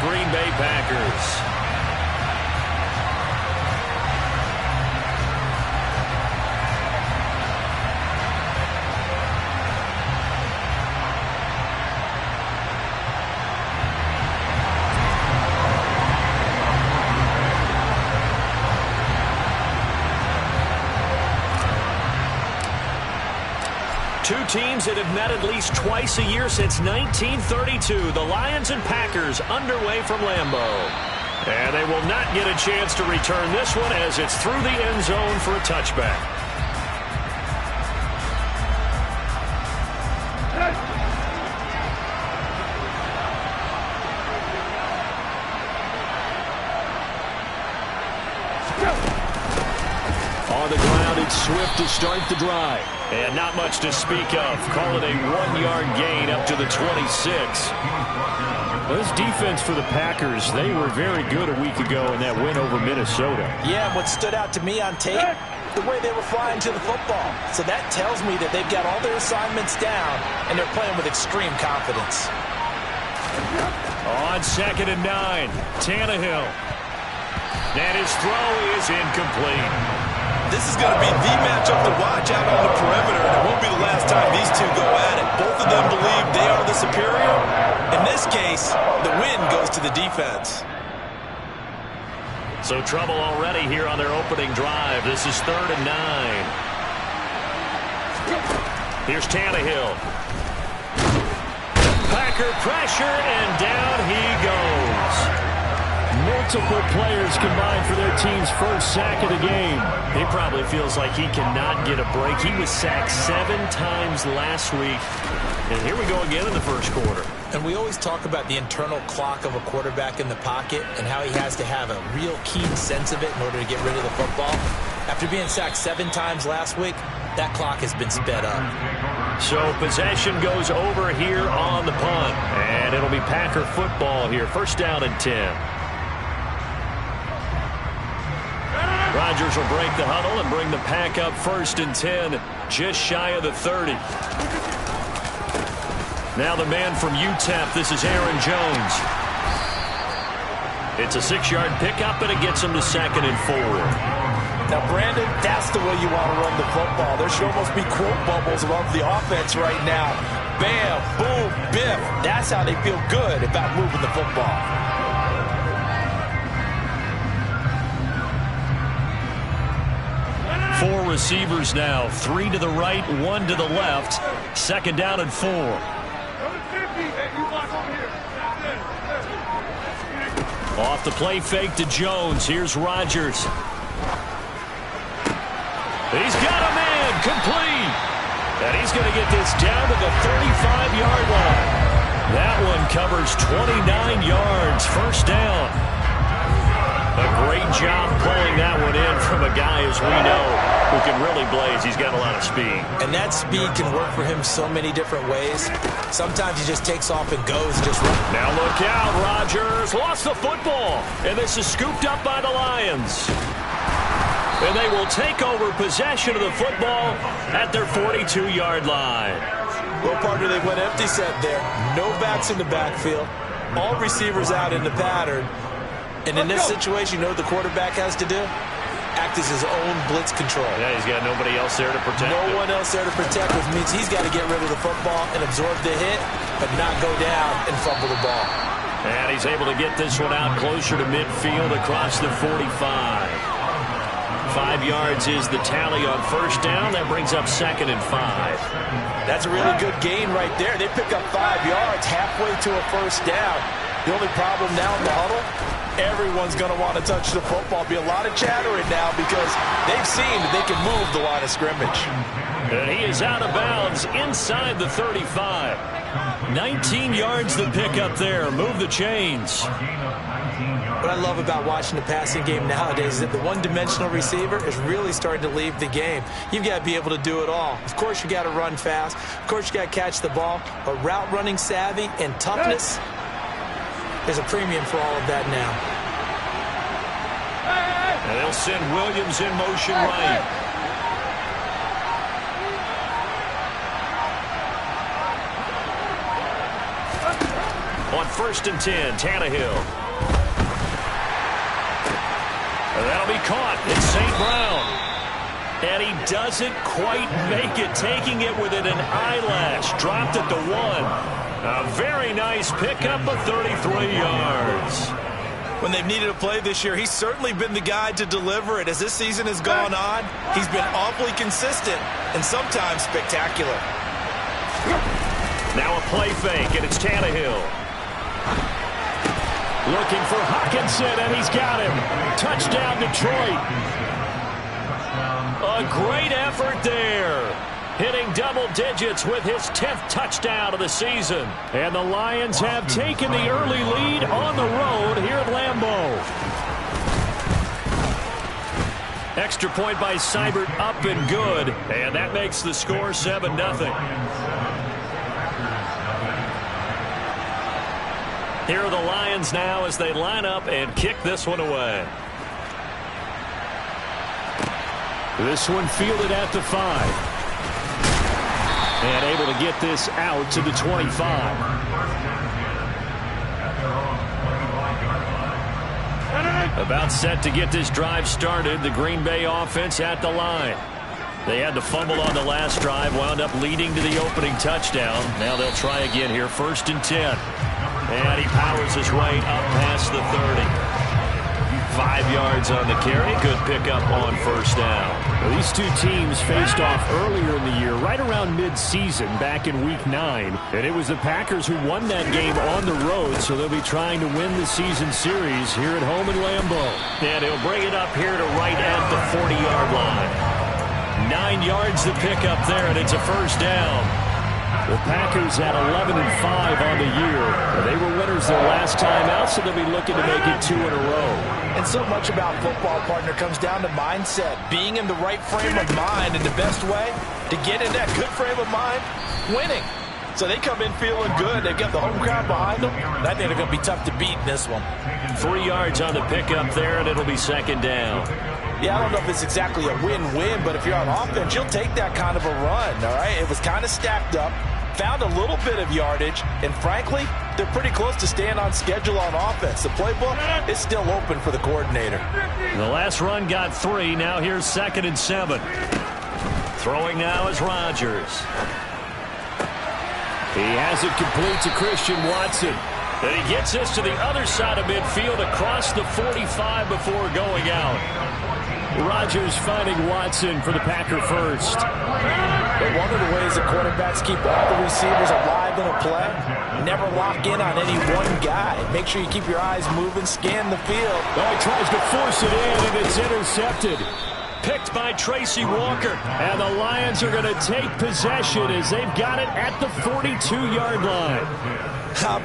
Green Bay Packers. Two teams that have met at least twice a year since 1932. The Lions and Packers underway from Lambeau. And they will not get a chance to return this one as it's through the end zone for a touchback. On the ground, it's Swift to start the drive. And not much to speak of. Call it a 1-yard gain up to the 26. Well, this defense for the Packers, they were very good a week ago in that win over Minnesota. Yeah, and what stood out to me on tape, the way they were flying to the football. So that tells me that they've got all their assignments down, and they're playing with extreme confidence. On 2nd and 9, Tannehill. And his throw is incomplete. This is going to be the matchup to watch out on the perimeter, and it won't be the last time these two go at it. Both of them believe they are the superior. In this case, the win goes to the defense. So trouble already here on their opening drive. This is 3rd and 9. Here's Tannehill. Packer pressure, and down he goes. Multiple players combined for their team's first sack of the game. He probably feels like he cannot get a break. He was sacked 7 times last week. And here we go again in the first quarter. And we always talk about the internal clock of a quarterback in the pocket and how he has to have a real keen sense of it in order to get rid of the football. After being sacked 7 times last week, that clock has been sped up. So possession goes over here on the punt. And it'll be Packer football here. 1st down and 10. Rodgers will break the huddle and bring the pack up 1st and 10, just shy of the 30. Now the man from UTEP, this is Aaron Jones. It's a 6-yard pickup, and it gets him to 2nd and 4. Now, Brandon, that's the way you want to run the football. There should almost be quote bubbles above the offense right now. Bam, boom, biff. That's how they feel good about moving the football. 4 receivers now, 3 to the right, 1 to the left. 2nd down and 4. Off the play fake to Jones. Here's Rodgers. He's got a man, complete. And he's going to get this down to the 35-yard line. That one covers 29 yards. 1st down. A great job pulling that one in from a guy, as we know, who can really blaze. He's got a lot of speed. And that speed can work for him so many different ways. Sometimes he just takes off and goes. Now look out, Rodgers lost the football. And this is scooped up by the Lions. And they will take over possession of the football at their 42-yard line. Well, partner, they went empty set there. No backs in the backfield. All receivers out in the pattern. And in this situation, you know what the quarterback has to do? Act as his own blitz control. Yeah, he's got nobody else there to protect him. No one else there to protect, which means he's got to get rid of the football and absorb the hit, but not go down and fumble the ball. And he's able to get this one out closer to midfield across the 45. 5 yards is the tally on 1st down. That brings up 2nd and 5. That's a really good gain right there. They pick up 5 yards halfway to a 1st down. The only problem now in the huddle, everyone's going to want to touch the football. Be a lot of chattering now because they've seen that they can move the line of scrimmage. And he is out of bounds inside the 35. 19 yards the pick up there. Move the chains. What I love about watching the passing game nowadays is that the one-dimensional receiver is really starting to leave the game. You've got to be able to do it all. Of course, you got to run fast. Of course, you got to catch the ball. But route running savvy and toughness, there's a premium for all of that now. And they'll send Williams in motion right. On first and 10. Tannehill. That'll be caught. It's St. Brown. And he doesn't quite make it, taking it within an eyelash. Dropped at the 1. A very nice pickup of 33 yards. When they've needed a play this year, he's certainly been the guy to deliver it. As this season has gone on, he's been awfully consistent and sometimes spectacular. Now a play fake, and it's Tannehill. Looking for Hockenson, and he's got him. Touchdown, Detroit. A great effort there. Hitting double digits with his 10th touchdown of the season. And the Lions have taken the early lead on the road here at Lambeau. Extra point by Seibert, up and good. And that makes the score 7-0. Here are the Lions now as they line up and kick this one away. This one fielded at the 5. And able to get this out to the 25. About set to get this drive started. The Green Bay offense at the line. They had the fumble on the last drive, wound up leading to the opening touchdown. Now they'll try again here, first and 10. And he powers his way up past the 30. 5 yards on the carry. Good pickup on first down. Well, these two teams faced off earlier in the year, right around mid-season, back in Week 9. And it was the Packers who won that game on the road, so they'll be trying to win the season series here at home in Lambeau. And he'll bring it up here to right at the 40-yard line. 9 yards to pick up there, and it's a first down. The Packers had 11-5 on the year. They were winners their last time out, so they'll be looking to make it 2 in a row. And so much about football, partner, comes down to mindset. Being in the right frame of mind, and the best way to get in that good frame of mind, winning. So they come in feeling good. They've got the home crowd behind them. I think they're going to be tough to beat in this one. 3 yards on the pickup there, and it'll be second down. Yeah, I don't know if it's exactly a win-win, but if you're on offense, you'll take that kind of a run, all right? It was kind of stacked up, found a little bit of yardage, and frankly, they're pretty close to staying on schedule on offense. The playbook is still open for the coordinator. The last run got 3. Now here's 2nd and 7. Throwing now is Rodgers. He has it complete to Christian Watson. And he gets this to the other side of midfield across the 45 before going out. Rodgers finding Watson for the Packer first. But one of the ways the quarterbacks keep all the receivers alive in a play, never lock in on any one guy. Make sure you keep your eyes moving, scan the field. Oh, he tries to force it in, and it's intercepted. Picked by Tracy Walker. And the Lions are going to take possession as they've got it at the 42-yard line.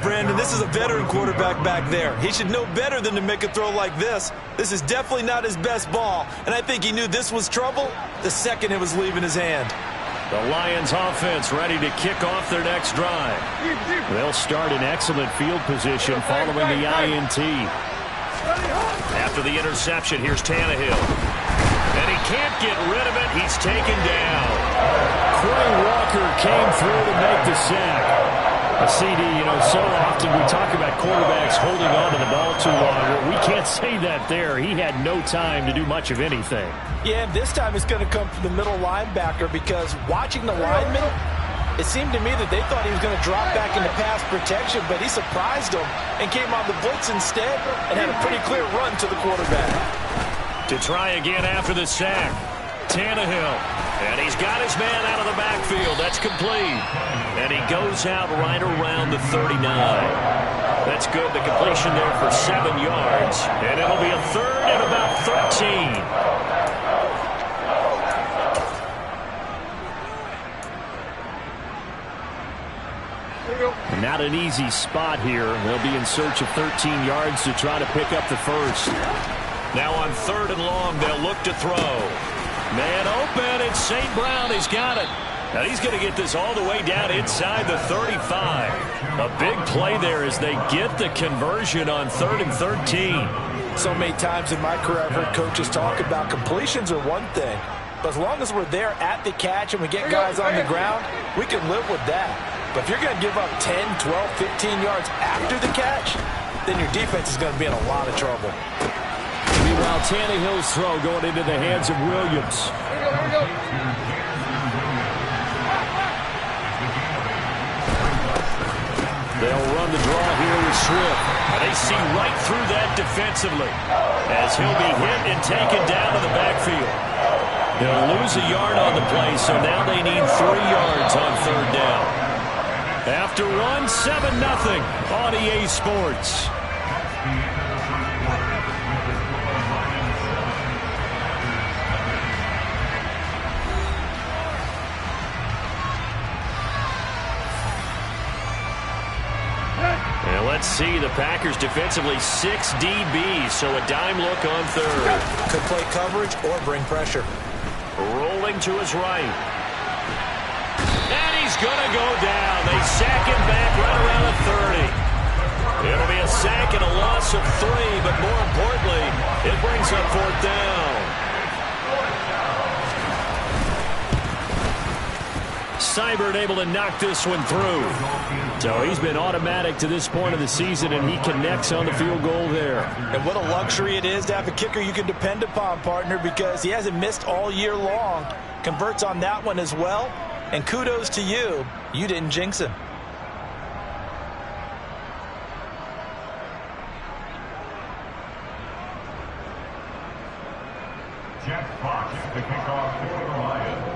Brandon, this is a veteran quarterback back there. He should know better than to make a throw like this. This is definitely not his best ball, and I think he knew this was trouble the second it was leaving his hand. The Lions offense ready to kick off their next drive. They'll start in excellent field position following the INT. After the interception, here's Tannehill. And he can't get rid of it. He's taken down. Quay Walker came through to make the sack. CD, so often we talk about quarterbacks holding on to the ball too long. Well, we can't say that there. He had no time to do much of anything. Yeah, and this time it's going to come from the middle linebacker because watching the lineman, it seemed to me that they thought he was going to drop back into pass protection, but he surprised them and came on the blitz instead and had a pretty clear run to the quarterback. To try again after the sack, Tannehill. And he's got his man out of the backfield. That's complete. And he goes out right around the 39. That's good. The completion there for 7 yards. And it'll be a third and about 13. Not an easy spot here. They'll be in search of 13 yards to try to pick up the first. Now on 3rd and long, they'll look to throw. Man open, it's St. Brown. He's got it. Now he's going to get this all the way down inside the 35. A big play there as they get the conversion on 3rd and 13. So many times in my career I've heard coaches talk about completions are one thing, but as long as we're there at the catch and we get guys on the ground, we can live with that. But if you're going to give up 10, 12, 15 yards after the catch, then your defense is going to be in a lot of trouble. Meanwhile, Tannehill's throw going into the hands of Williams. Here we go. They'll run the draw here with Swift. And they see right through that defensively as he'll be hit and taken down to the backfield. They'll lose a yard on the play, so now they need 3 yards on third down. After one, 7-0 on EA Sports. And let's see, the Packers defensively 6 DBs, so a dime look on third. Could play coverage or bring pressure. Rolling to his right. And he's going to go down. They sack him back right around the 30. It'll be a sack and a loss of 3, but more importantly, it brings up fourth down. Seibert able to knock this one through. So he's been automatic to this point of the season, and he connects on the field goal there. And what a luxury it is to have a kicker you can depend upon, partner, because he hasn't missed all year long. Converts on that one as well. And kudos to you. You didn't jinx him. Jeff Fox, the kickoff for the Lions.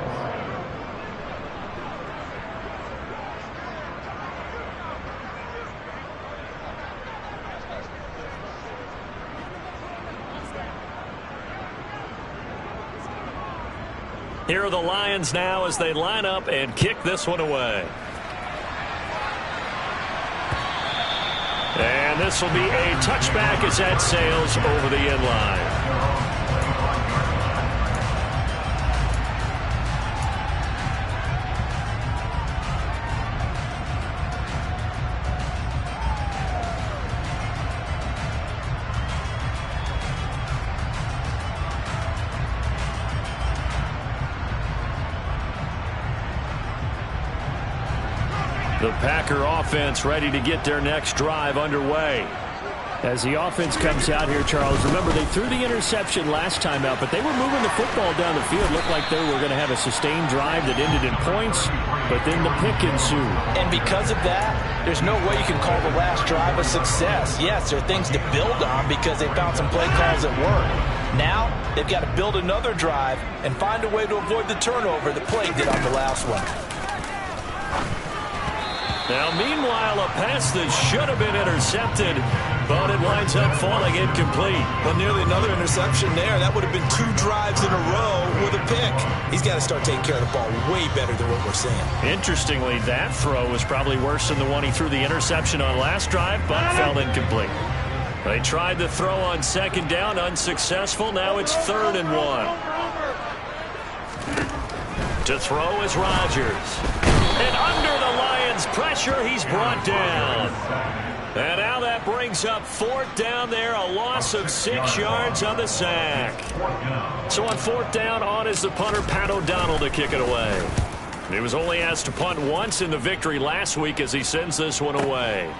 Here are the Lions now as they line up and kick this one away. And this will be a touchback as that sails over the end line. The Packer offense ready to get their next drive underway. As the offense comes out here, Charles, remember they threw the interception last time out, but they were moving the football down the field. Looked like they were going to have a sustained drive that ended in points, but then the pick ensued. And because of that, there's no way you can call the last drive a success. Yes, there are things to build on because they found some play calls that work. Now, they've got to build another drive and find a way to avoid the turnover the play did on the last one. Now, meanwhile, a pass that should have been intercepted, but it winds up falling incomplete. Well, nearly another interception there. That would have been 2 drives in a row with a pick. He's got to start taking care of the ball way better than what we're seeing. Interestingly, that throw was probably worse than the one he threw the interception on last drive, but fell incomplete. They tried the throw on second down, unsuccessful. Now it's 3rd and 1. To throw is Rodgers. And under the Lions' pressure, he's brought down. And now that brings up 4th down there, a loss of 6 yards on the sack. So on 4th down, on is the punter, Pat O'Donnell, to kick it away. He was only asked to punt once in the victory last week as he sends this one away.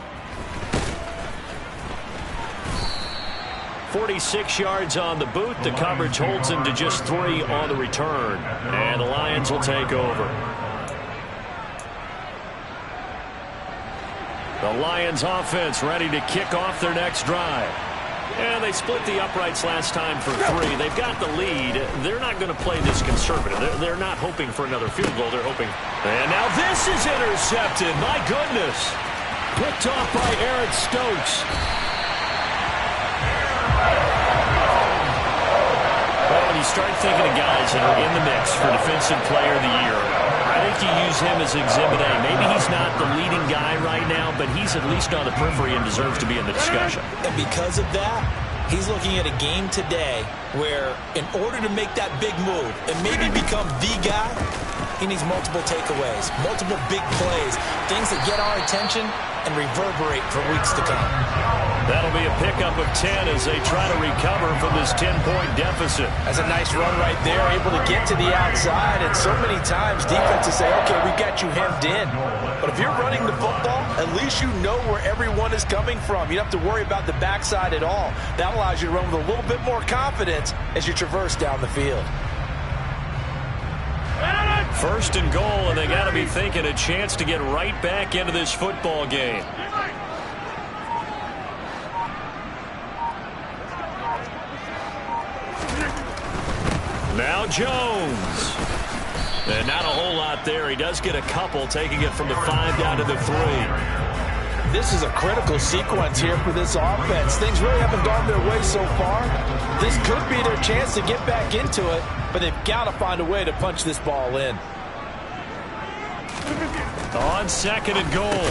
46 yards on the boot. The coverage holds him to just 3 on the return. And the Lions will take over. The Lions offense ready to kick off their next drive. And they split the uprights last time for 3. They've got the lead. They're not going to play this conservative. They're not hoping for another field goal. They're hoping. And now this is intercepted. My goodness. Picked off by Eric Stokes. Well, when you start thinking of guys that are in the mix for Defensive Player of the Year, I think you use him as Exhibit A. Maybe he's not the leading guy right now, but he's at least on the periphery and deserves to be in the discussion. And because of that, he's looking at a game today where in order to make that big move and maybe become the guy, he needs multiple takeaways, multiple big plays, things that get our attention and reverberate for weeks to come. That'll be a pickup of 10 as they try to recover from this 10-point deficit. That's a nice run right there, able to get to the outside. And so many times defenses say, okay, we've got you hemmed in. But if you're running the football, at least you know where everyone is coming from. You don't have to worry about the backside at all. That allows you to run with a little bit more confidence as you traverse down the field. First and goal, and they got to be thinking a chance to get right back into this football game. Now Jones. And not a whole lot there. He does get a couple, taking it from the 5 down to the 3. This is a critical sequence here for this offense. Things really haven't gone their way so far. This could be their chance to get back into it, but they've got to find a way to punch this ball in. On second and goal,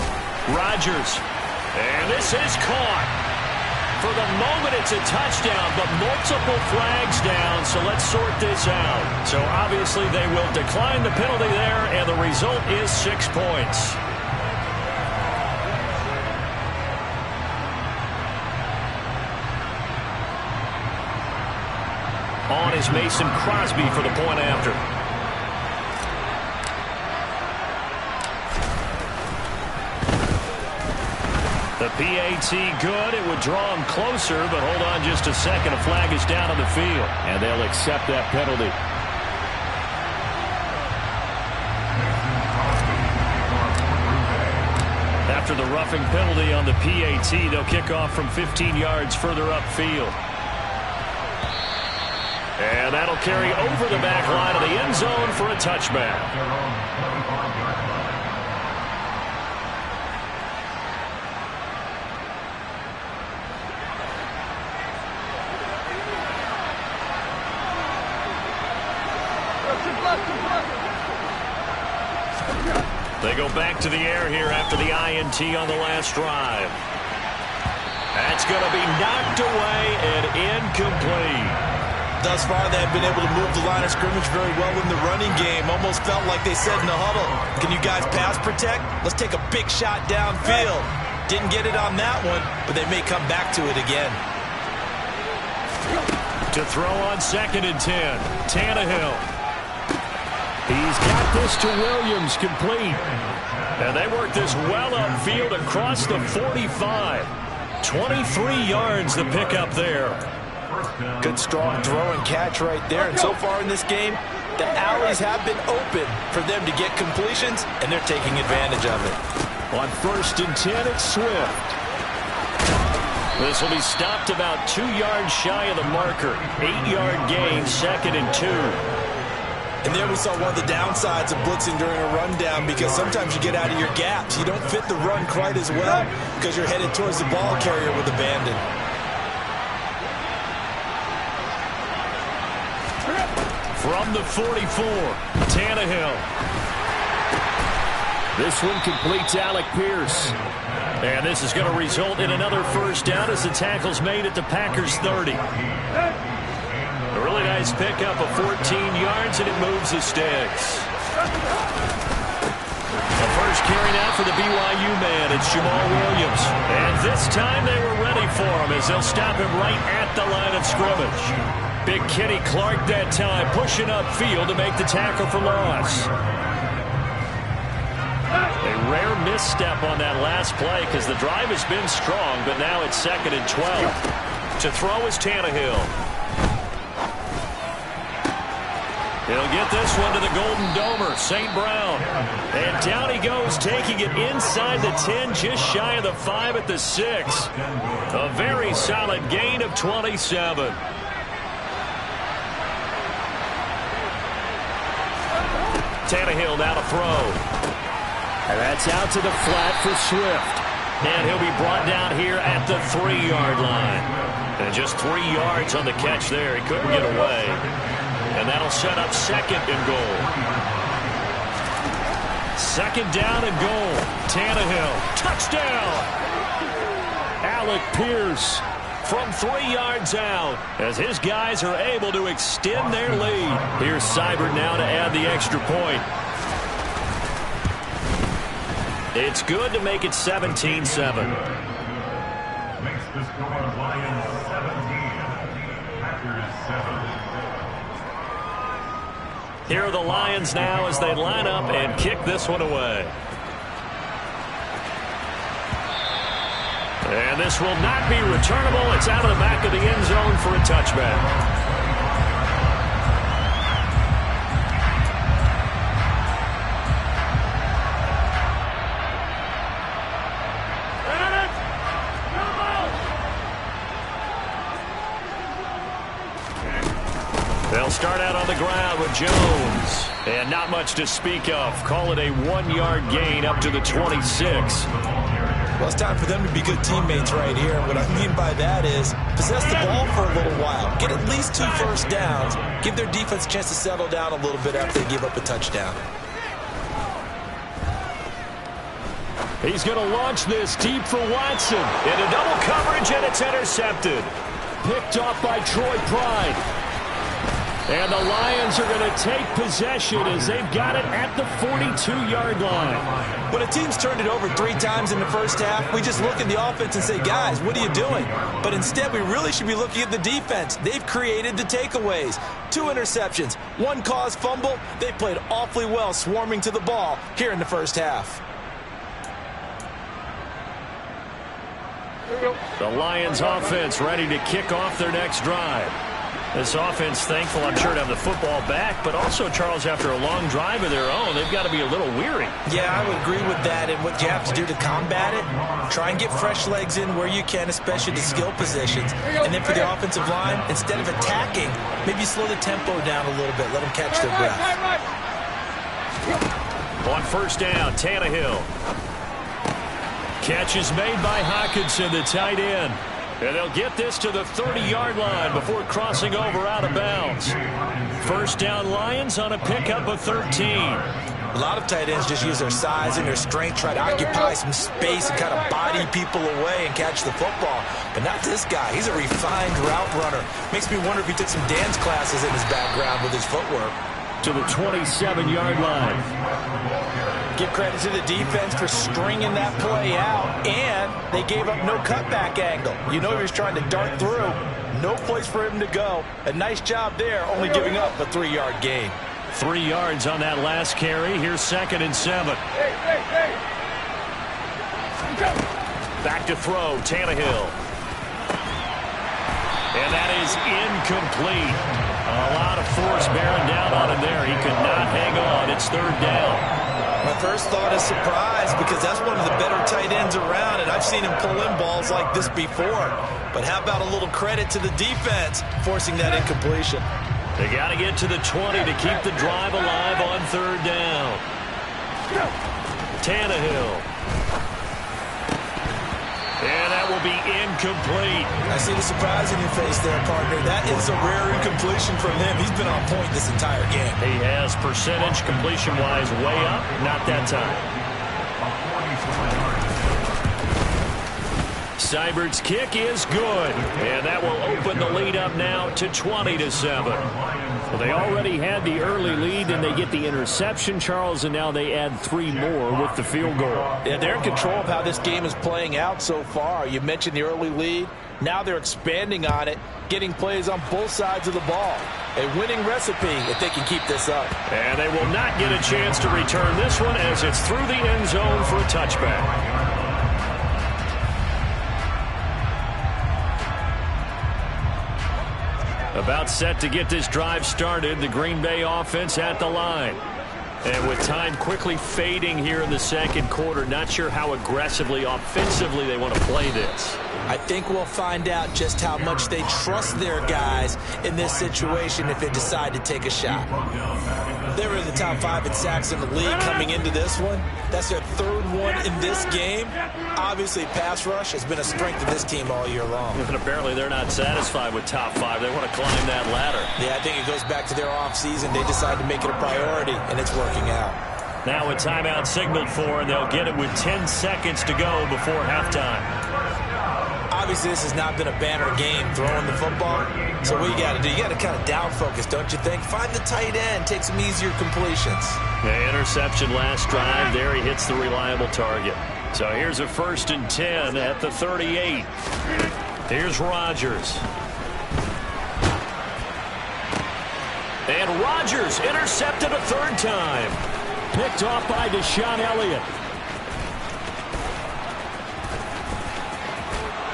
Rodgers. And this is caught. For the moment, it's a touchdown, but multiple flags down, so let's sort this out. So obviously they will decline the penalty there, and the result is 6 points. On is Mason Crosby for the point after. The PAT good. It would draw him closer, but hold on just a second. A flag is down on the field. And they'll accept that penalty. After the roughing penalty on the PAT, they'll kick off from 15 yards further upfield. And that'll carry over the back line of the end zone for a touchback. They go back to the air here after the INT on the last drive. That's going to be knocked away and incomplete. Thus far, they have been able to move the line of scrimmage very well in the running game. Almost felt like they said in the huddle, can you guys pass protect? Let's take a big shot downfield. Didn't get it on that one, but they may come back to it again. To throw on second and 10, Tannehill. He's got this to Williams, complete. And they work this well upfield across the 45. 23 yards the pickup there. Good strong throw and catch right there. And so far in this game, the alleys have been open for them to get completions, and they're taking advantage of it. On first and 10, it's Swift. This will be stopped about 2 yards shy of the marker. 8-yard gain, second and 2. And there we saw one of the downsides of blitzing during a rundown, because sometimes you get out of your gaps. You don't fit the run quite as well because you're headed towards the ball carrier with abandon. From the 44, Tannehill. This one completes Alec Pierce. And this is going to result in another first down as the tackle's made at the Packers' 30. A really nice pickup of 14 yards, and it moves the sticks. The first carry now for the BYU man. It's Jamal Williams. And this time they were ready for him as they'll stop him right at the line of scrimmage. Big Kenny Clark that time, pushing upfield to make the tackle for loss. A rare misstep on that last play because the drive has been strong, but now it's second and 12. To throw is Tannehill. He'll get this one to the Golden Domer, St. Brown. And down he goes, taking it inside the 10, just shy of the 5 at the 6. A very solid gain of 27. Tannehill now to throw. And that's out to the flat for Swift. And he'll be brought down here at the 3-yard line. And just 3 yards on the catch there. He couldn't get away. And that'll set up second and goal. Second down and goal. Tannehill. Touchdown! Alec Pierce from 3 yards out as his guys are able to extend their lead. Here's Seibert now to add the extra point. It's good to make it 17-7. The score, Lions 17, Packers 7. Here are the Lions now as they line up and kick this one away. And this will not be returnable. It's out of the back of the end zone for a touchback. They'll start out on the ground with Jones. And not much to speak of. Call it a 1-yard gain up to the 26. Well, it's time for them to be good teammates right here. What I mean by that is possess the ball for a little while. Get at least 2 first downs. Give their defense a chance to settle down a little bit after they give up a touchdown. He's going to launch this deep for Watson. Into double coverage, and it's intercepted. Picked off by Troy Pride. And the Lions are going to take possession as they've got it at the 42-yard line. When a team's turned it over 3 times in the first half, we just look at the offense and say, guys, what are you doing? But instead, we really should be looking at the defense. They've created the takeaways. 2 interceptions, 1 caused fumble. They played awfully well swarming to the ball here in the first half. The Lions offense ready to kick off their next drive. This offense thankful, I'm sure, to have the football back, but also, Charles, after a long drive of their own, they've got to be a little weary. Yeah, I would agree with that, and what you have to do to combat it, try and get fresh legs in where you can, especially the skill positions. And then for the offensive line, instead of attacking, maybe slow the tempo down a little bit, let them catch their breath. On first down, Tannehill. Catch is made by Hockenson, the tight end. And they'll get this to the 30-yard line before crossing over out of bounds. First down, Lions on a pickup of 13. A lot of tight ends just use their size and their strength, try to occupy some space and kind of body people away and catch the football. But not this guy. He's a refined route runner. Makes me wonder if he took some dance classes in his background with his footwork. To the 27-yard line. Give credit to the defense for stringing that play out, and they gave up no cutback angle. You know he was trying to dart through. No place for him to go. A nice job there, only giving up a 3-yard gain. 3 yards on that last carry. Here's 2nd and 7. Back to throw, Tannehill. And that is incomplete. A lot of force bearing down on him there. He could not hang on. It's 3rd down. My first thought is surprise because that's one of the better tight ends around, and I've seen him pull in balls like this before. But how about a little credit to the defense forcing that incompletion? They got to get to the 20 to keep the drive alive on 3rd down. Tannehill. And that will be incomplete. I see the surprise in your face there, partner. That is a rare incompletion from him. He's been on point this entire game. He has percentage completion-wise way up. Not that time. Seibert's kick is good. And that will open the lead up now to 20-7. Well, they already had the early lead, and they get the interception, Charles, and now they add 3 more with the field goal. Yeah, they're in control of how this game is playing out so far. You mentioned the early lead. Now they're expanding on it, getting plays on both sides of the ball. A winning recipe if they can keep this up. And they will not get a chance to return this one as it's through the end zone for a touchback. About set to get this drive started, the Green Bay offense at the line. And with time quickly fading here in the 2nd quarter, not sure how aggressively, offensively they want to play this. I think we'll find out just how much they trust their guys in this situation if they decide to take a shot. They were in the top 5 in sacks in the league coming into this one. That's their 3rd one in this game. Obviously, pass rush has been a strength of this team all year long. And apparently they're not satisfied with top 5. They want to climb that ladder. Yeah, I think it goes back to their offseason. They decided to make it a priority, and it's working out. Now a timeout signaled for, and they'll get it with 10 seconds to go before halftime. Obviously, this has not been a banner game throwing the football. So what you got to do, you got to kind of down focus, don't you think? Find the tight end, take some easier completions. The interception last drive. There he hits the reliable target. So here's a 1st and 10 at the 38. Here's Rodgers. And Rodgers intercepted a third time. Picked off by Deshaun Elliott.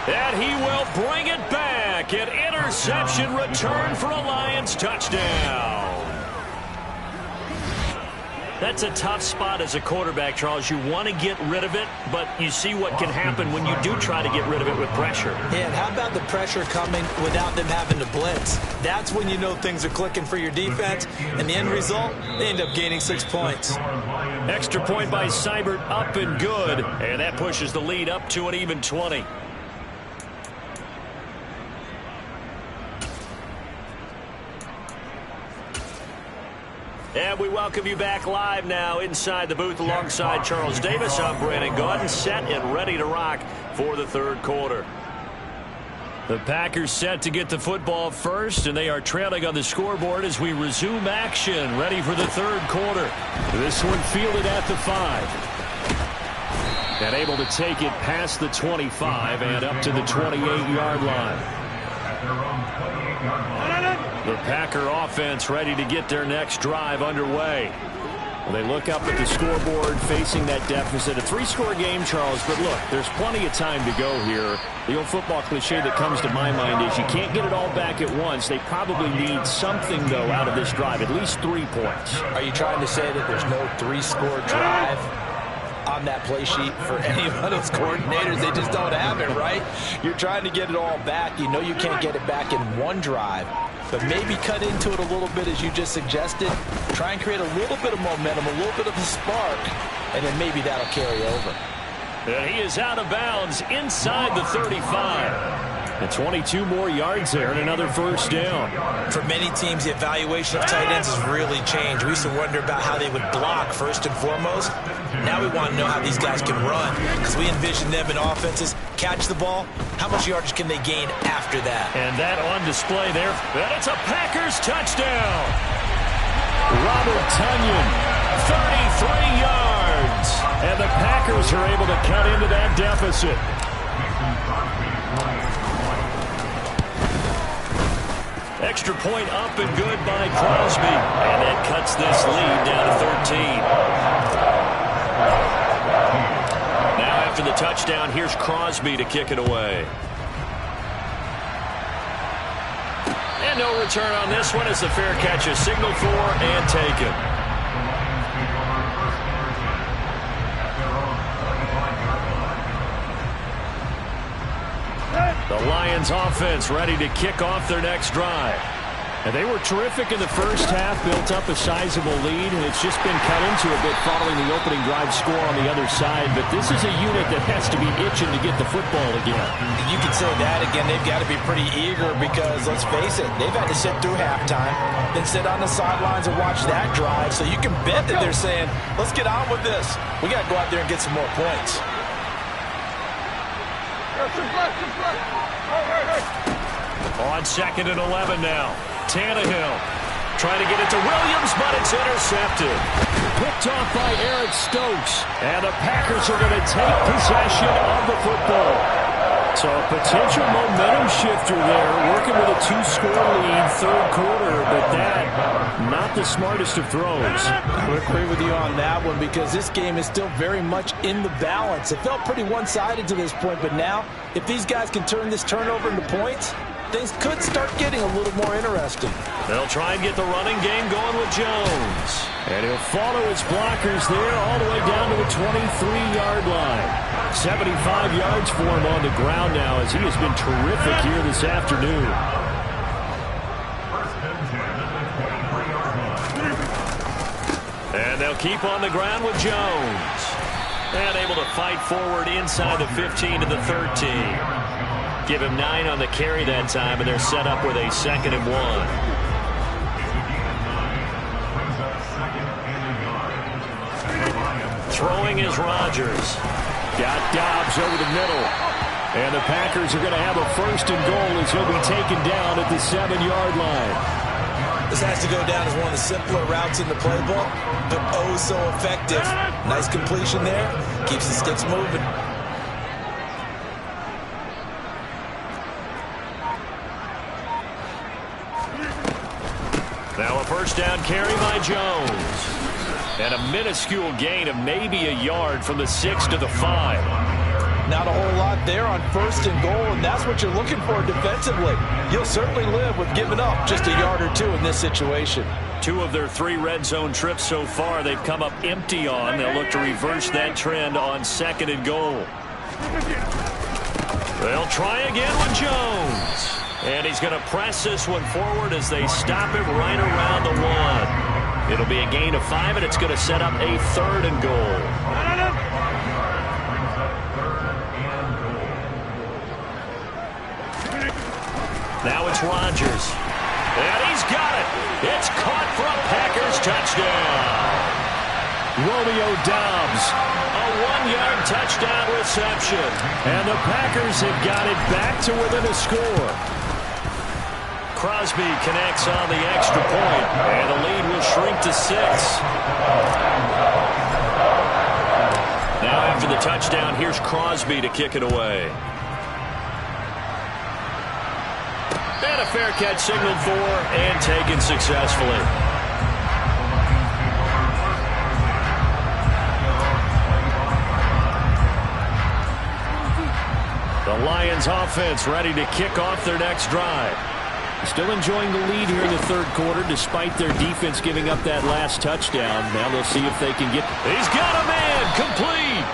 And he will bring it back. An interception return for a Lions touchdown. That's a tough spot as a quarterback, Charles. You want to get rid of it, but you see what can happen when you do try to get rid of it with pressure. Yeah, and how about the pressure coming without them having to blitz? That's when you know things are clicking for your defense, and the end result, they end up gaining 6 points. Extra point by Seibert, up and good, and that pushes the lead up to an even 20. And we welcome you back live now inside the booth alongside Charles Davis. I'm Brandon Gaudin, set and ready to rock for the third quarter. The Packers set to get the football first, and they are trailing on the scoreboard as we resume action, ready for the third quarter. This one fielded at the 5. And able to take it past the 25 and up to the 28-yard line. The Packer offense ready to get their next drive underway. Well, they look up at the scoreboard facing that deficit. A 3-score game, Charles, but look, there's plenty of time to go here. The old football cliche that comes to my mind is you can't get it all back at once. They probably need something, though, out of this drive, at least 3 points. Are you trying to say that there's no 3-score drive on that play sheet for any of those coordinators? They just don't have it, right? You're trying to get it all back. You know you can't get it back in one drive. But maybe cut into it a little bit as you just suggested. Try and create a little bit of momentum, a little bit of a spark, and then maybe that'll carry over. And he is out of bounds inside the 35. And 22 more yards there and another first down. For many teams, the evaluation of tight ends has really changed. We used to wonder about how they would block first and foremost. Now we want to know how these guys can run, because we envision them in offenses catch the ball. How much yardage can they gain after that? And that on display there. And it's a Packers touchdown. Robert Tonyan, 33 yards. And the Packers are able to cut into that deficit. Extra point up and good by Crosby. And that cuts this lead down to 13. Now after the touchdown, here's Crosby to kick it away. And no return on this one as the fair catch is signaled for and taken. The Lions offense ready to kick off their next drive. And they were terrific in the first half, built up a sizable lead, and it's just been cut into a bit following the opening drive score on the other side. But this is a unit that has to be itching to get the football again. You can say that again. They've got to be pretty eager because, let's face it, they've had to sit through halftime, then sit on the sidelines and watch that drive. So you can bet that they're saying, let's get on with this. We got to go out there and get some more points. On 2nd and 11 now. Tannehill trying to get it to Williams, but it's intercepted. Picked off by Eric Stokes. And the Packers are going to take possession of the football. So a potential momentum shifter there, working with a 2-score lead, third quarter, but that, not the smartest of throws. I would agree with you on that one because this game is still very much in the balance. It felt pretty one-sided to this point, but now, if these guys can turn this turnover into points, things could start getting a little more interesting. They'll try and get the running game going with Jones. And he'll follow his blockers there all the way down to the 23-yard line. 75 yards for him on the ground now as he has been terrific here this afternoon. And they'll keep on the ground with Jones. And able to fight forward inside the 15 to the 13. Give him 9 on the carry that time, and they're set up with a 2nd and 1. Throwing is Rodgers. Got Dobbs over the middle. And the Packers are going to have a 1st and goal as he'll be taken down at the 7-yard line. This has to go down as one of the simpler routes in the playbook, but oh so effective. Nice completion there. Keeps the sticks moving. Now a first down carry by Jones. And a minuscule gain of maybe a yard from the 6 to the 5. Not a whole lot there on 1st and goal, and that's what you're looking for defensively. You'll certainly live with giving up just a yard or two in this situation. 2 of their 3 red zone trips so far they've come up empty on. They'll look to reverse that trend on 2nd and goal. They'll try again with Jones. And he's going to press this one forward as they stop it right around the 1. It'll be a gain of 5, and it's going to set up a 3rd and goal. Now it's Rodgers. And he's got it. It's caught for a Packers touchdown. Romeo Doubs. A 1-yard touchdown reception. And the Packers have got it back to within a score. Crosby connects on the extra point, and the lead will shrink to 6. Now after the touchdown, here's Crosby to kick it away. And a fair catch signaled for and taken successfully. The Lions offense ready to kick off their next drive. Still enjoying the lead here in the 3rd quarter despite their defense giving up that last touchdown. Now they'll see if they can get... He's got a man complete!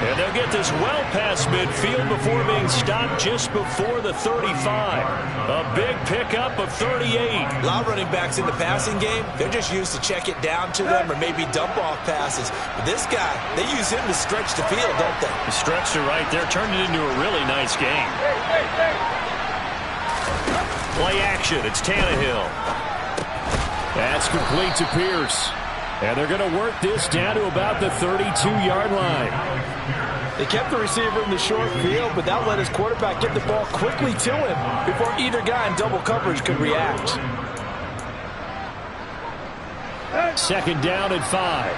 And they'll get this well past midfield before being stopped just before the 35. A big pickup of 38. A lot of running backs in the passing game, they're just used to check it down to them or maybe dump off passes. But this guy, they use him to stretch the field, don't they? The stretch to right there turned it into a really nice game. Play action. It's Tannehill. That's complete to Pierce. And they're going to work this down to about the 32-yard line. They kept the receiver in the short field, but that let his quarterback get the ball quickly to him before either guy in double coverage could react. 2nd down and 5.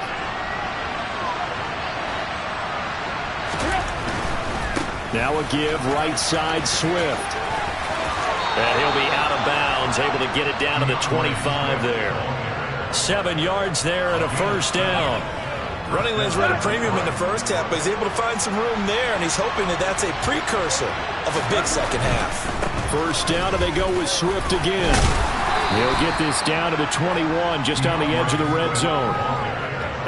Now a give right side Swift. And he'll be out of bounds, able to get it down to the 25 there. 7 yards there and a first down. Running lanes were at a premium in the first half, but he's able to find some room there, and he's hoping that that's a precursor of a big second half. First down, and they go with Swift again. They'll get this down to the 21, just on the edge of the red zone.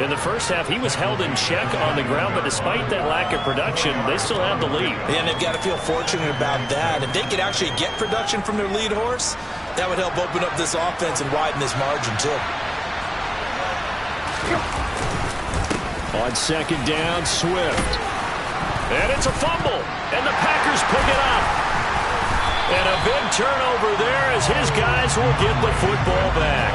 In the first half, he was held in check on the ground, but despite that lack of production, they still have the lead. And they've got to feel fortunate about that. If they could actually get production from their lead horse, that would help open up this offense and widen this margin, too. On 2nd down, Swift. And it's a fumble, and the Packers pick it up. And a big turnover there as his guys will get the football back.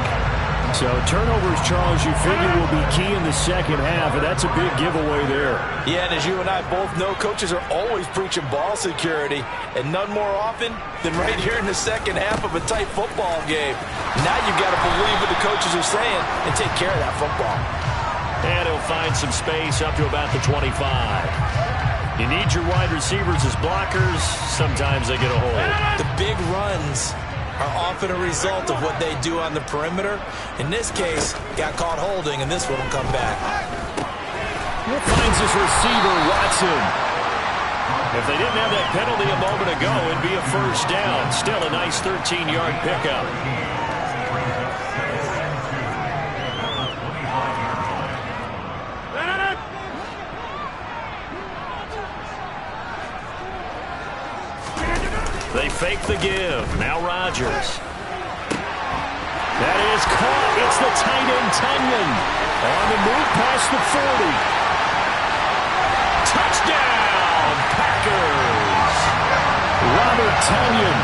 So turnovers, Charles, you figure will be key in the second half, and that's a big giveaway there. Yeah, and as you and I both know, coaches are always preaching ball security, and none more often than right here in the second half of a tight football game. Now you've got to believe what the coaches are saying and take care of that football. And he'll find some space up to about the 25. You need your wide receivers as blockers. Sometimes they get a hold. The big runs are often a result of what they do on the perimeter. In this case, got caught holding, and this one will come back. Finds his receiver, Watson. If they didn't have that penalty a moment ago, it'd be a first down. Still a nice 13-yard pickup. They fake the give. Now Rodgers. That is caught. It's the tight end, Tunyon. On the move past the 40. Touchdown, Packers. Robert Tunyon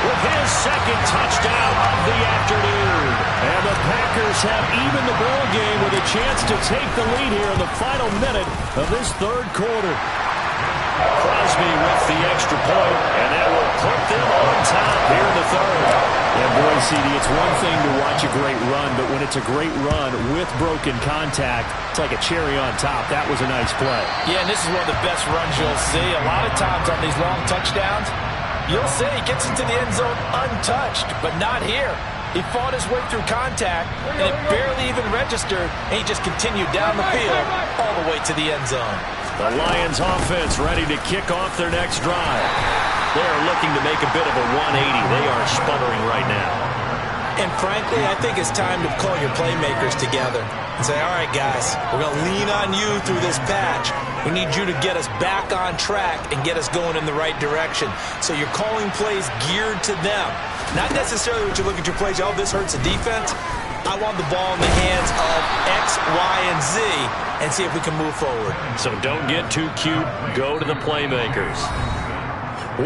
with his 2nd touchdown of the afternoon. And the Packers have evened the ball game with a chance to take the lead here in the final minute of this 3rd quarter. Crosby with the extra point, and that will put them on top here in the 3rd. Yeah, boy, CD, it's one thing to watch a great run, but when it's a great run with broken contact, it's like a cherry on top. That was a nice play. Yeah, and this is one of the best runs you'll see. A lot of times on these long touchdowns, you'll see he gets into the end zone untouched, but not here. He fought his way through contact, and it barely even registered, and he just continued down the field all the way to the end zone. The Lions offense ready to kick off their next drive. They are looking to make a bit of a 180. They are sputtering right now. And frankly, I think it's time to call your playmakers together and say, all right, guys, we're going to lean on you through this patch. We need you to get us back on track and get us going in the right direction. So you're calling plays geared to them. Not necessarily what you look at your plays, oh, this hurts the defense. I want the ball in the hands of X, Y, and Z and see if we can move forward. So don't get too cute. Go to the playmakers.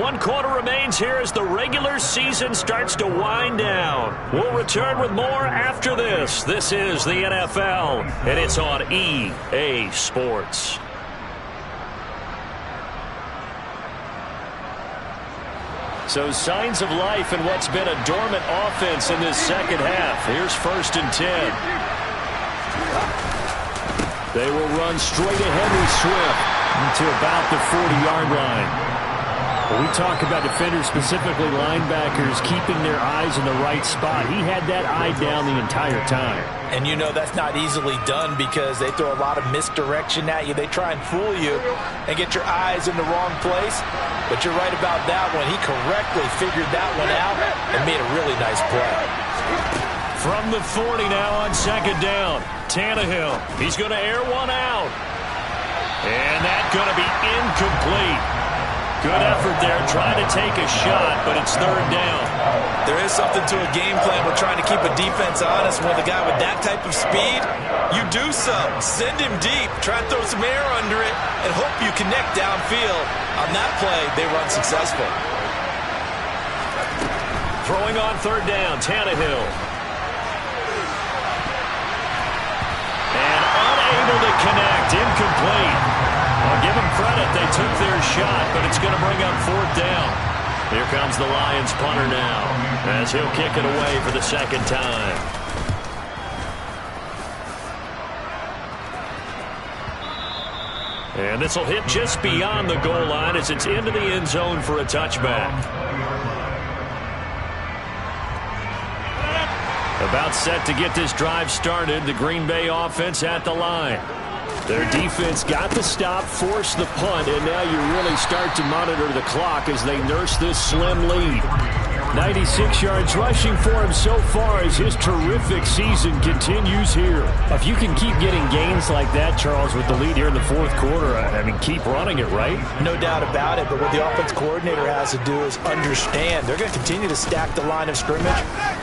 1 quarter remains here as the regular season starts to wind down. We'll return with more after this. This is the NFL, and it's on EA Sports. So signs of life in what's been a dormant offense in this second half. Here's 1st and 10. They will run straight ahead with Swift to about the 40-yard line. When we talk about defenders, specifically linebackers, keeping their eyes in the right spot, he had that eye down the entire time. And you know that's not easily done because they throw a lot of misdirection at you. They try and fool you and get your eyes in the wrong place. But you're right about that one. He correctly figured that one out and made a really nice play. From the 40 now on 2nd down, Tannehill. He's going to air one out. And that's going to be incomplete. Good effort there, trying to take a shot, but it's 3rd down. There is something to a game plan with trying to keep a defense honest. With a guy with that type of speed, you do so. Send him deep, try and throw some air under it, and hope you connect downfield. On that play, they run successful. Throwing on 3rd down, Tannehill. And unable to connect, incomplete. I'll give them credit. They took their shot, but it's going to bring up 4th down. Here comes the Lions punter now as he'll kick it away for the 2nd time. And this will hit just beyond the goal line as it's into the end zone for a touchback. About set to get this drive started. The Green Bay offense at the line. Their defense got the stop, forced the punt, and now you really start to monitor the clock as they nurse this slim lead. 96 yards rushing for him so far as his terrific season continues here. If you can keep getting gains like that, Charles, with the lead here in the 4th quarter, I mean, keep running it, right? No doubt about it, but what the offense coordinator has to do is understand they're going to continue to stack the line of scrimmage.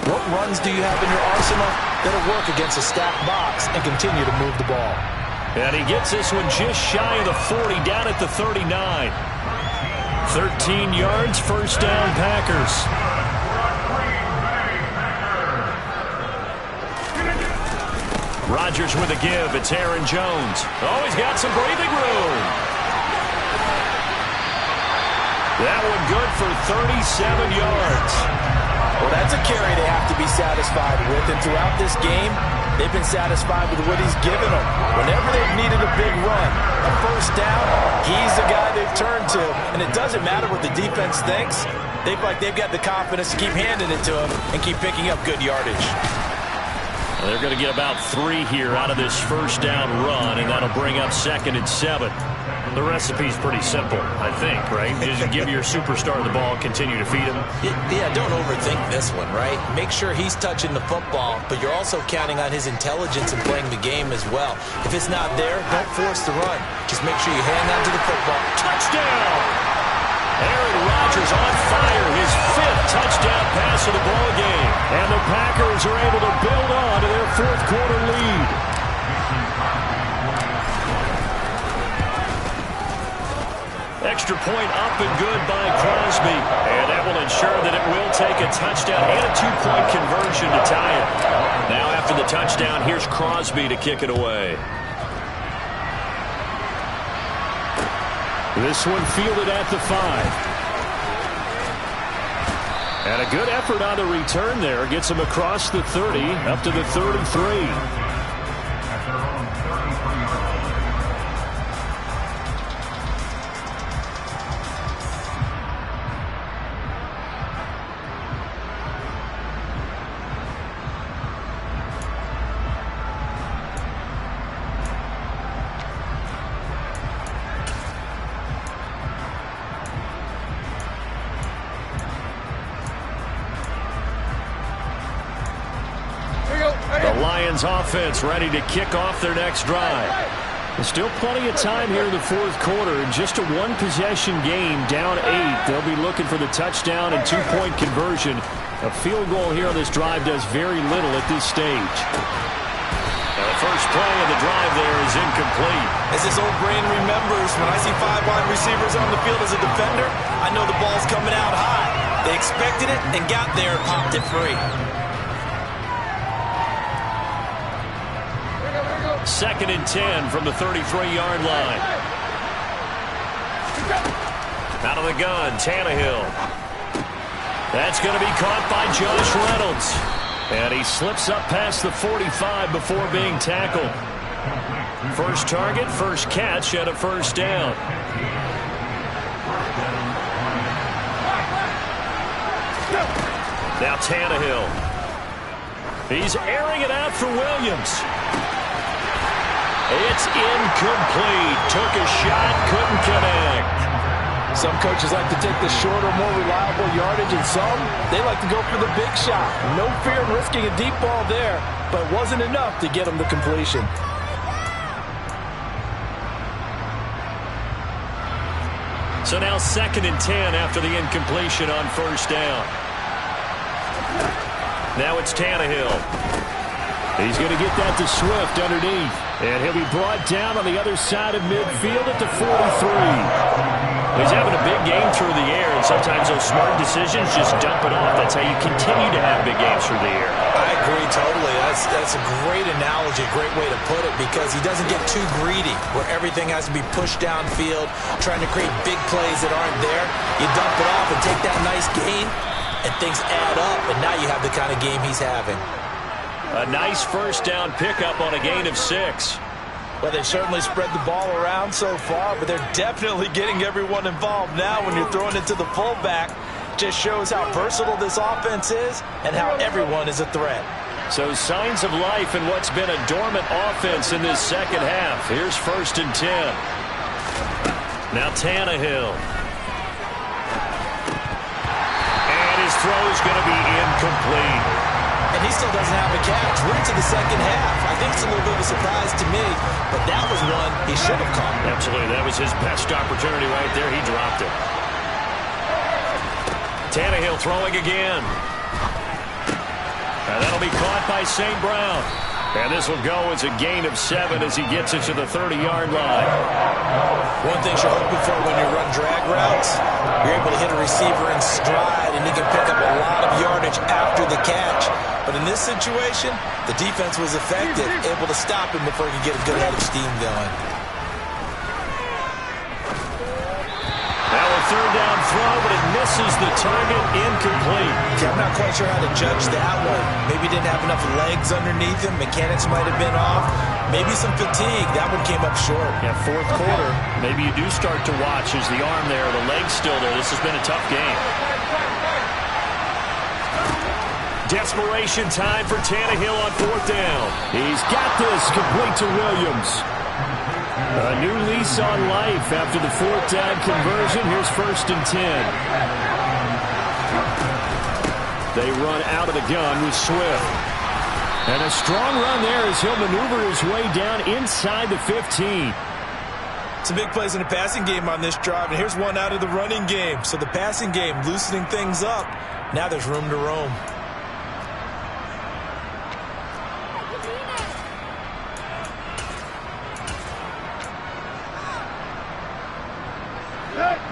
What runs do you have in your arsenal that'll work against a stacked box and continue to move the ball? And he gets this one just shy of the 40, down at the 39. 13 yards, 1st down, Packers. Rodgers with a give. It's Aaron Jones. Oh, he's got some breathing room. That one good for 37 yards. Well, that's a carry they have to be satisfied with. And throughout this game, they've been satisfied with what he's given them. Whenever they've needed a big run, a 1st down, he's the guy they've turned to. And it doesn't matter what the defense thinks. They feel like they've got the confidence to keep handing it to him and keep picking up good yardage. Well, they're going to get about 3 here out of this 1st down run, and that'll bring up 2nd and 7. The recipe's pretty simple, I think, right? Just give your superstar the ball, continue to feed him. Yeah, don't overthink this one, right? Make sure he's touching the football, but you're also counting on his intelligence in playing the game as well. If it's not there, don't force the run. Just make sure you hang on to the football. Touchdown! Aaron Rodgers on fire, his 5th touchdown pass of the ball game. And the Packers are able to build on to their 4th quarter lead. Extra point up and good by Crosby. And that will ensure that it will take a touchdown and a 2-point conversion to tie it. Now after the touchdown, here's Crosby to kick it away. This one fielded at the 5. And a good effort on the return there. Gets him across the 30, up to the 33. Lions offense ready to kick off their next drive. There's still plenty of time here in the fourth quarter. In just a one-possession game, down 8. They'll be looking for the touchdown and two-point conversion. A field goal here on this drive does very little at this stage. And the first play of the drive there is incomplete. As his old brain remembers, when I see 5 wide receivers on the field as a defender, I know the ball's coming out high. They expected it and got there and popped it free. 2nd and 10 from the 33-yard line. Out of the gun, Tannehill. That's going to be caught by Josh Reynolds. And he slips up past the 45 before being tackled. First target, first catch, and a first down. Now Tannehill. He's airing it out for Williams. It's incomplete. Took a shot, couldn't connect. Some coaches like to take the shorter, more reliable yardage, and some, they like to go for the big shot. No fear in risking a deep ball there, but it wasn't enough to get them to completion. So now 2nd and 10 after the incompletion on first down. Now it's Tannehill. He's going to get that to Swift underneath. And he'll be brought down on the other side of midfield at the 43. He's having a big game through the air, and sometimes those smart decisions just dump it off. That's how you continue to have big games through the air. I agree totally. That's a great analogy, great way to put it, because he doesn't get too greedy where everything has to be pushed downfield, trying to create big plays that aren't there. You dump it off and take that nice gain, and things add up, and now you have the kind of game he's having. A nice first down pickup on a gain of 6. Well, they've certainly spread the ball around so far, but they're definitely getting everyone involved now when you're throwing it to the fullback. Just shows how versatile this offense is and how everyone is a threat. So signs of life in what's been a dormant offense in this second half. Here's 1st and 10. Now Tannehill. And his throw is going to be incomplete. And he still doesn't have a catch. We're into the second half. I think it's a little bit of a surprise to me, but that was one he should have caught. Absolutely. That was his best opportunity right there. He dropped it. Tannehill throwing again. And that'll be caught by St. Brown. And this will go as a gain of 7 as he gets it to the 30-yard line. One thing you're hoping for when you run drag routes, you're able to hit a receiver in stride, and he can pick up a lot of yardage after the catch. But in this situation, the defense was effective, able to stop him before he could get a good head of steam going. Now a third down throw, but it misses the target, incomplete. I'm not quite sure how to judge that one. Maybe he didn't have enough legs underneath him. Mechanics might have been off. Maybe some fatigue. That one came up short. Yeah, fourth quarter. Maybe you do start to watch as the arm there, the leg's still there. This has been a tough game. Desperation time for Tannehill on 4th down. He's got this, complete to Williams. A new lease on life after the 4th down conversion. Here's 1st and 10. They run out of the gun with Swift. And a strong run there as he'll maneuver his way down inside the 15. Some big plays in the passing game on this drive, and here's one out of the running game. So the passing game loosening things up. Now there's room to roam.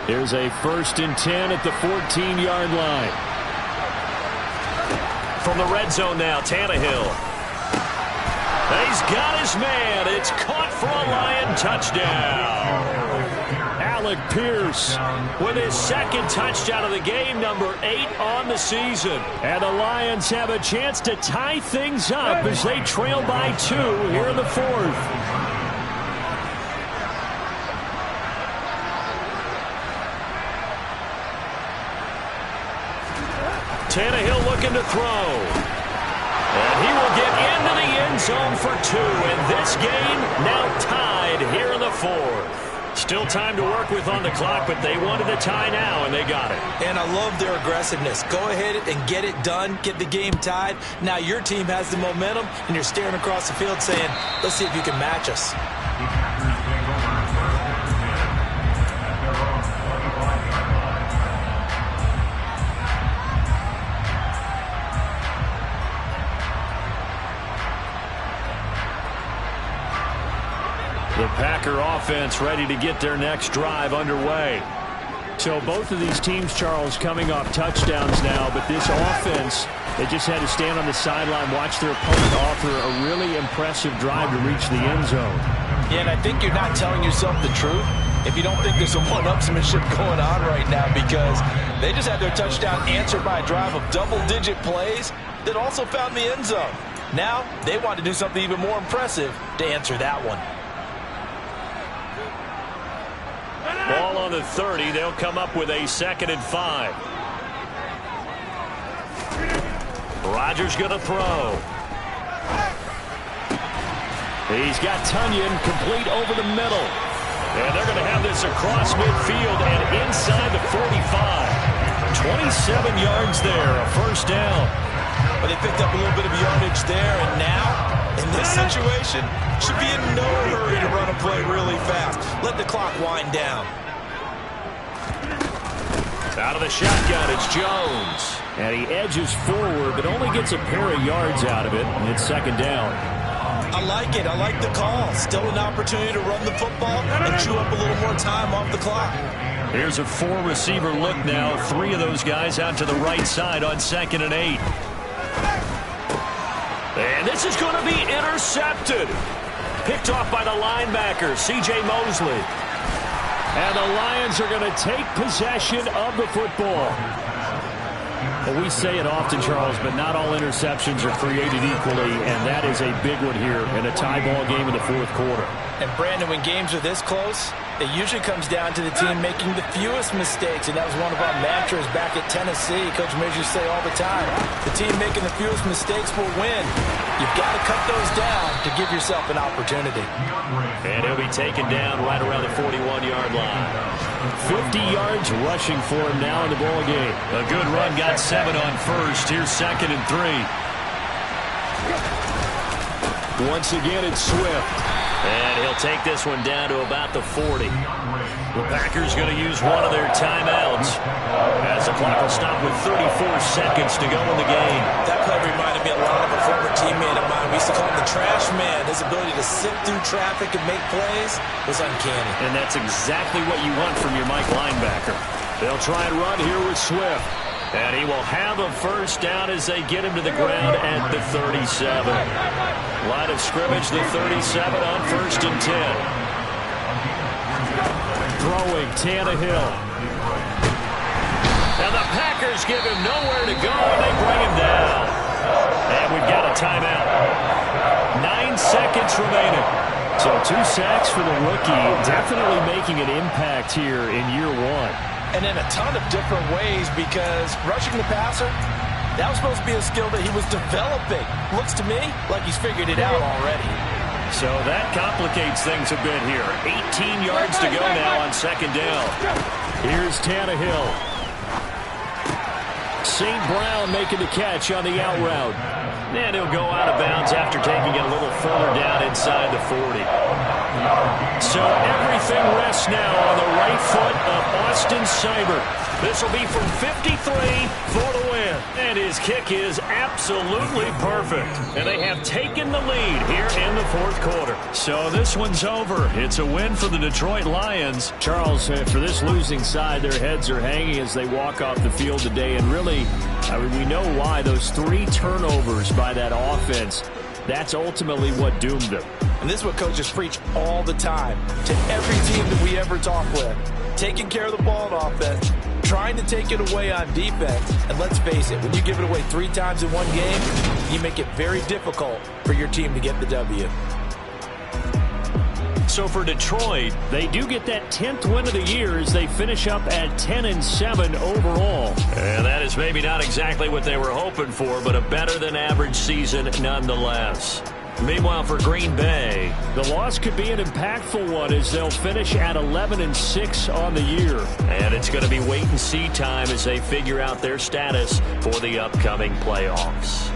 Here's a 1st and 10 at the 14-yard line. From the red zone now, Tannehill. He's got his man. It's caught for a Lion touchdown. Alec Pierce with his 2nd touchdown of the game, number 8 on the season. And the Lions have a chance to tie things up as they trail by 2 here in the 4th. Tannehill looking to throw. And he will get into the end zone for 2. And this game now tied here in the 4th. Still time to work with on the clock, but they wanted the tie now, and they got it. And I love their aggressiveness. Go ahead and get it done. Get the game tied. Now your team has the momentum, and you're staring across the field saying, let's see if you can match us. The Packer offense ready to get their next drive underway. So both of these teams, Charles, coming off touchdowns now, but this offense, they just had to stand on the sideline, watch their opponent offer a really impressive drive to reach the end zone. Yeah, and I think you're not telling yourself the truth if you don't think there's some one-upsmanship going on right now, because they just had their touchdown answered by a drive of double-digit plays that also found the end zone. Now they want to do something even more impressive to answer that one. Ball on the 30. They'll come up with a 2nd and 5. Rodgers going to throw. He's got Tunyon complete over the middle. And they're going to have this across midfield and inside the 45. 27 yards there, a first down. But they picked up a little bit of yardage there, and now, in this situation, should be in no hurry to run a play really fast. Let the clock wind down. Out of the shotgun, it's Jones. And he edges forward, but only gets a pair of yards out of it, and it's 2nd down. I like it. I like the call. Still an opportunity to run the football and chew up a little more time off the clock. Here's a 4-receiver look now. 3 of those guys out to the right side on 2nd and 8. And this is going to be intercepted. Picked off by the linebacker, C.J. Mosley. And the Lions are going to take possession of the football. Well, we say it often, Charles, but not all interceptions are created equally, and that is a big one here in a tie ball game in the 4th quarter. And, Brandon, when games are this close, it usually comes down to the team making the fewest mistakes, and that was one of our mantras back at Tennessee. Coach Mears used to say all the time, the team making the fewest mistakes will win. You've got to cut those down to give yourself an opportunity. And he'll be taken down right around the 41-yard line. 50 yards rushing for him now in the ball game. A good run, got 7 on first. Here's 2nd and 3. Once again, it's Swift. And he'll take this one down to about the 40. The Packers going to use one of their timeouts as the clock will stop with 34 seconds to go in the game. That play reminded me a lot of a former teammate of mine. We used to call him the trash man. His ability to sift through traffic and make plays was uncanny. And that's exactly what you want from your Mike linebacker. They'll try and run here with Swift. And he will have a first down as they get him to the ground at the 37. Line of scrimmage, the 37 on 1st and 10. Throwing, Tannehill. And the Packers give him nowhere to go, and they bring him down. And we've got a timeout. 9 seconds remaining. So 2 sacks for the rookie, definitely making an impact here in year 1. And in a ton of different ways, because rushing the passer, that was supposed to be a skill that he was developing. Looks to me like he's figured it out already. So that complicates things a bit here. 18 yards to go now on 2nd down. Here's Tannehill. St. Brown making the catch on the out route. And he'll go out of bounds after taking it a little further down inside the 40. So everything rests now on the right foot of Austin Seibert. This will be from 53 for the win. And his kick is absolutely perfect. And they have taken the lead here in the 4th quarter. So this one's over. It's a win for the Detroit Lions. Charles, for this losing side, their heads are hanging as they walk off the field today. And really, I mean, we know why. Those 3 turnovers by that offense, that's ultimately what doomed them. And this is what coaches preach all the time to every team that we ever talk with. Taking care of the ball on offense, trying to take it away on defense. And let's face it, when you give it away 3 times in one game, you make it very difficult for your team to get the W. So for Detroit, they do get that 10th win of the year as they finish up at 10-7 overall. And that is maybe not exactly what they were hoping for, but a better than average season nonetheless. Meanwhile, for Green Bay, the loss could be an impactful one as they'll finish at 11-6 on the year. And it's going to be wait-and-see time as they figure out their status for the upcoming playoffs.